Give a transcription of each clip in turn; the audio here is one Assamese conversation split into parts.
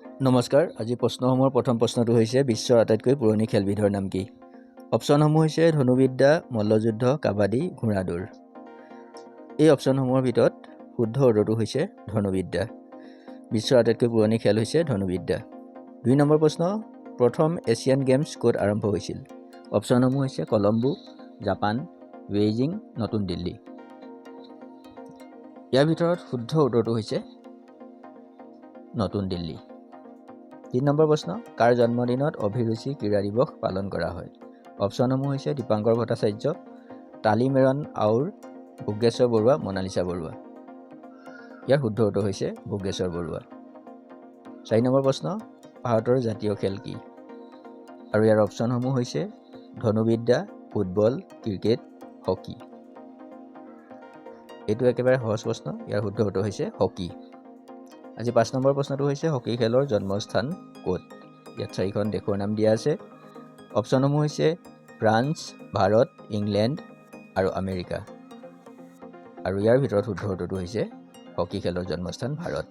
নমস্কাৰ। আজি প্ৰশ্নসমূহৰ প্ৰথম প্ৰশ্নটো হৈছে বিশ্বৰ আটাইতকৈ পুৰণি খেলবিধৰ নাম কি? অপশ্যনসমূহ হৈছে ধনুবিদ্যা, মল্লযুদ্ধ, কাবাডী, ঘোঁৰা দৌৰ। এই অপশ্যনসমূহৰ ভিতৰত শুদ্ধ উত্তৰটো হৈছে ধনুবিদ্যা। বিশ্বৰ আটাইতকৈ পুৰণি খেল হৈছে ধনুবিদ্যা। ২ নম্বৰ প্ৰশ্ন, প্ৰথম এছিয়ান গেমছ ক'ত আৰম্ভ হৈছিল? অপশ্যনসমূহ হৈছে কলম্বো, জাপান, বেইজিং, নতুন দিল্লী। ইয়াৰ ভিতৰত শুদ্ধ উত্তৰটো হৈছে নতুন দিল্লী। ৩ নম্বৰ প্ৰশ্ন, কাৰ জন্মদিনত অভিৰুচি ক্ৰীড়া দিৱস পালন কৰা হয়? অপশ্যনসমূহ হৈছে দীপাংকৰ ভট্টাচাৰ্য, তালিমেৰণ আউৰ, ভোগেশ্বৰ বৰুৱা, মনালিছা বৰুৱা। ইয়াৰ শুদ্ধ উত্তৰ হৈছে ভোগেশ্বৰ বৰুৱা। ৪ নম্বৰ প্ৰশ্ন, ভাৰতৰ জাতীয় খেল কি? আৰু ইয়াৰ অপশ্যনসমূহ হৈছে ধনুবিদ্যা, ফুটবল, ক্ৰিকেট, হকী। এইটো একেবাৰে সহজ প্ৰশ্ন। ইয়াৰ শুদ্ধ উত্তৰ হৈছে হকী। আজি ৫ নম্বৰ প্ৰশ্নটো হৈছে হকী খেলৰ জন্মস্থান ক'ত? ইয়াত 4খন দেশৰ নাম দিয়া আছে। অপশ্যনসমূহ হৈছে ফ্ৰান্স, ভাৰত, ইংলেণ্ড আৰু আমেৰিকা। আৰু ইয়াৰ ভিতৰত শুদ্ধ উত্তৰটো হৈছে হকী খেলৰ জন্মস্থান ভাৰত।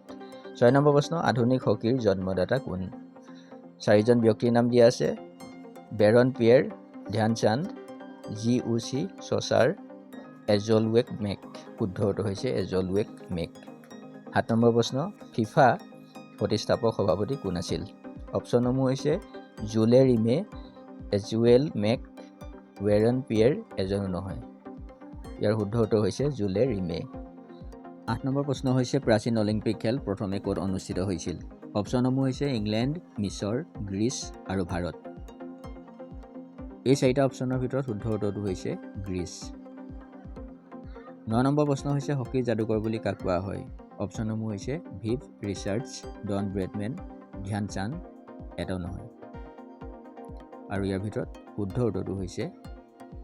৬ নম্বৰ প্ৰশ্ন, আধুনিক হকীৰ জন্মদাতা কোন? 4জন ব্যক্তিৰ নাম দিয়া আছে। বেৰন পিয়েৰ, ধ্যানচান্দ, জি.ও.চি. চচাৰ, এজলৱেক মেক। শুদ্ধ উত্তৰ হৈছে এজলৱেক মেক। ৭ নম্বৰ প্ৰশ্ন, ফিফা প্ৰতিষ্ঠাপক সভাপতি কোন আছিল? অপশ্যনসমূহ হৈছে জুলে ৰিমে, এজুৱেল মেক, বেৰন পিয়েৰ, এজনো নহয়। ইয়াৰ শুদ্ধ উত্তৰ হৈছে জুলে ৰিমে। ৮ নম্বৰ প্ৰশ্ন হৈছে প্ৰাচীন অলিম্পিক খেল প্ৰথমে ক'ত অনুষ্ঠিত হৈছিল? অপশ্যনসমূহ হৈছে ইংলেণ্ড, মিছৰ, গ্ৰীচ আৰু ভাৰত। এই 4টা অপশ্যনৰ ভিতৰত শুদ্ধ উত্তৰটো হৈছে গ্ৰীচ। ৯ নম্বৰ প্ৰশ্ন হৈছে হকীৰ যাদুকৰ বুলি কাক কোৱা হয়? অপশ্যনসমূহ হৈছে Viv Richards, Don Bradman, Dhyan Chand, এটাও নহয়। আৰু ইয়াৰ ভিতৰত শুদ্ধ উত্তৰটো হৈছে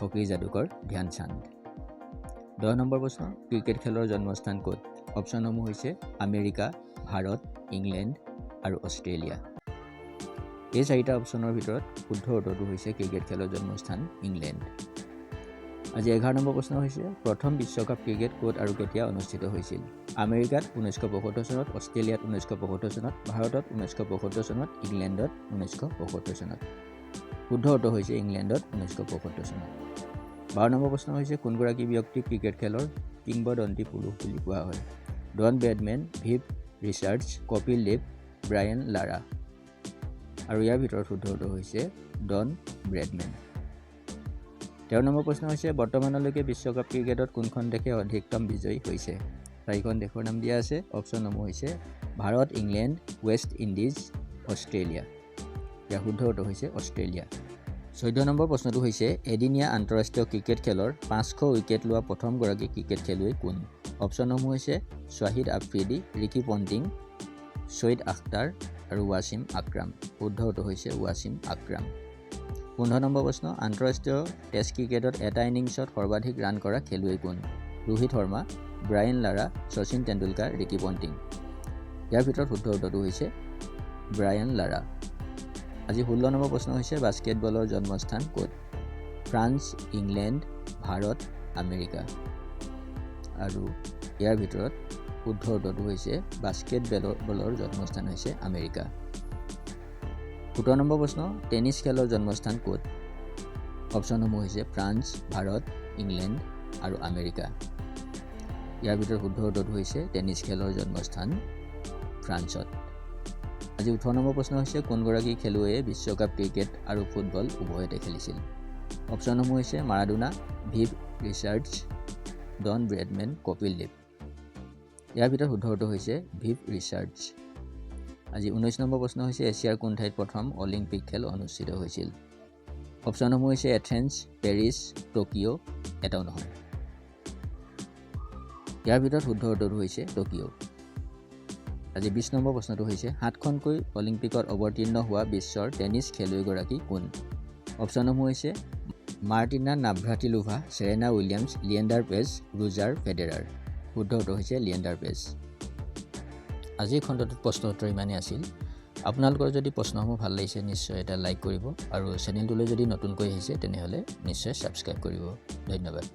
হকীৰ যাদুকৰ ধ্যানচান্দ। ১০ নম্বৰ প্ৰশ্ন, ক্ৰিকেট খেলৰ জন্মস্থান ক'ত? অপশ্যনসমূহ হৈছে আমেৰিকা, ভাৰত, ইংলেণ্ড আৰু অষ্ট্ৰেলিয়া। এই 4টা অপশ্যনৰ ভিতৰত শুদ্ধ উত্তৰটো হৈছে ক্ৰিকেট খেলৰ জন্মস্থান ইংলেণ্ড। আজি 11 নম্বৰ প্ৰশ্ন হৈছে প্ৰথম বিশ্বকাপ ক্ৰিকেট ক'ত আৰু কেতিয়া অনুষ্ঠিত হৈছিল? আমেৰিকাত 1975 চনত, অষ্ট্ৰেলিয়াত 1975 চনত, ভাৰতত 1975 চনত, ইংলেণ্ডত 1975 চনত। শুদ্ধ উত্তৰ হৈছে ইংলেণ্ডত 1975 চনত। 12 নম্বৰ প্ৰশ্ন হৈছে কোনগৰাকী ব্যক্তিক ক্ৰিকেট খেলৰ কিংবদন্তি পুৰুষ বুলি কোৱা হয়? Don Bradman, Viv Richards, Kapil Dev, Brian Lara. আৰু ইয়াৰ ভিতৰত শুদ্ধ উত্তৰ হৈছে ডন ব্ৰেডমেন। 13 নম্বৰ প্ৰশ্ন হৈছে বৰ্তমানলৈকে বিশ্বকাপ ক্ৰিকেটত কোনখন দেশে অধিকতম বিজয়ী হৈছে? 4খন দেশৰ নাম দিয়া আছে। অপশ্যনসমূহ হৈছে Bharat, England, West Indies, Australia. ইয়াৰ শুদ্ধ উত্তৰ হৈছে অষ্ট্ৰেলিয়া। 14 নম্বৰ প্ৰশ্নটো হৈছে এদিনীয়া আন্তঃৰাষ্ট্ৰীয় ক্ৰিকেট খেলৰ 500 উইকেট লোৱা প্ৰথমগৰাকী ক্ৰিকেট খেলুৱৈ কোন? অপশ্যনসমূহ হৈছে শ্বাহিদ আফ্ৰিদি, ৰিকি পণ্টিং, ছৈয়দ আখতাৰ আৰু ৱাছিম আকৰাম। শুদ্ধ উত্তৰ হৈছে ৱাছিম আকৰাম। 15 নম্বৰ প্ৰশ্ন, আন্তঃৰাষ্ট্ৰীয় টেষ্ট ক্ৰিকেটত এটা ইনিংছত সৰ্বাধিক ৰান কৰা খেলুৱৈ কোন? Rohit Sharma, Brian Lara, Sachin Tendulkar, Ricky Ponting. ইয়াৰ ভিতৰত শুদ্ধ উত্তৰটো হৈছে ব্ৰায়ান লাৰা। আজি 16 নম্বৰ প্ৰশ্ন হৈছে বাস্কেটবলৰ জন্মস্থান ক'ত? France, England, Bharat, America. আৰু ইয়াৰ ভিতৰত শুদ্ধ উত্তৰটো হৈছে বাস্কেটবলৰ জন্মস্থান হৈছে আমেৰিকা। 17 নম্বৰ প্ৰশ্ন, টেনিছ খেলৰ জন্মস্থান ক'ত? অপশ্যনসমূহ হৈছে ফ্ৰান্স, ভাৰত, ইংলেণ্ড আৰু আমেৰিকা। ইয়াৰ ভিতৰত শুদ্ধ উত্তৰটো হৈছে টেনিছ খেলৰ জন্মস্থান ফ্ৰান্সত। আজি 18 নম্বৰ প্ৰশ্ন হৈছে কোনগৰাকী খেলুৱৈয়ে বিশ্বকাপ ক্ৰিকেট আৰু ফুটবল উভয়তে খেলিছিল? অপশ্যনসমূহ হৈছে Maradona, Viv Richards, Don Bradman, Kapil Dev. ইয়াৰ ভিতৰত শুদ্ধ উত্তৰ হৈছে ভিভ ৰিচাৰ্ডছ। আজি 19 নম্বৰ প্ৰশ্ন হৈছে এছিয়াৰ কোন ঠাইত প্ৰথম অলিম্পিক খেল অনুষ্ঠিত হৈছিল? অপশ্যনসমূহ হৈছে এথেন্স, পেৰিছ, টকিঅ', এটাও নহয়। ইয়াৰ ভিতৰত শুদ্ধ উত্তৰটো হৈছে টকিঅ'। আজি 20 নম্বৰ প্ৰশ্নটো হৈছে 7খনকৈ অলিম্পিকত অৱতীৰ্ণ হোৱা বিশ্বৰ টেনিছ খেলুৱৈগৰাকী কোন? অপশ্যনসমূহ হৈছে মাৰ্টিনা নাভ্ৰাটিলোভা, সেৰেনা উইলিয়ামছ, লিয়েণ্ডাৰ পেজ, ৰোজাৰ ফেডেৰাৰ। শুদ্ধ উত্তৰ হৈছে লিয়েণ্ডাৰ পেজ। আজিৰ খণ্ডটোত প্ৰশ্ন উত্তৰ ইমানেই আছিল। আপোনালোকৰ যদি প্ৰশ্নসমূহ ভাল লাগিছে নিশ্চয় এটা লাইক কৰিব আৰু চেনেলটোলৈ যদি নতুনকৈ আহিছে তেনেহ'লে নিশ্চয় ছাবস্ক্ৰাইব কৰিব। ধন্যবাদ।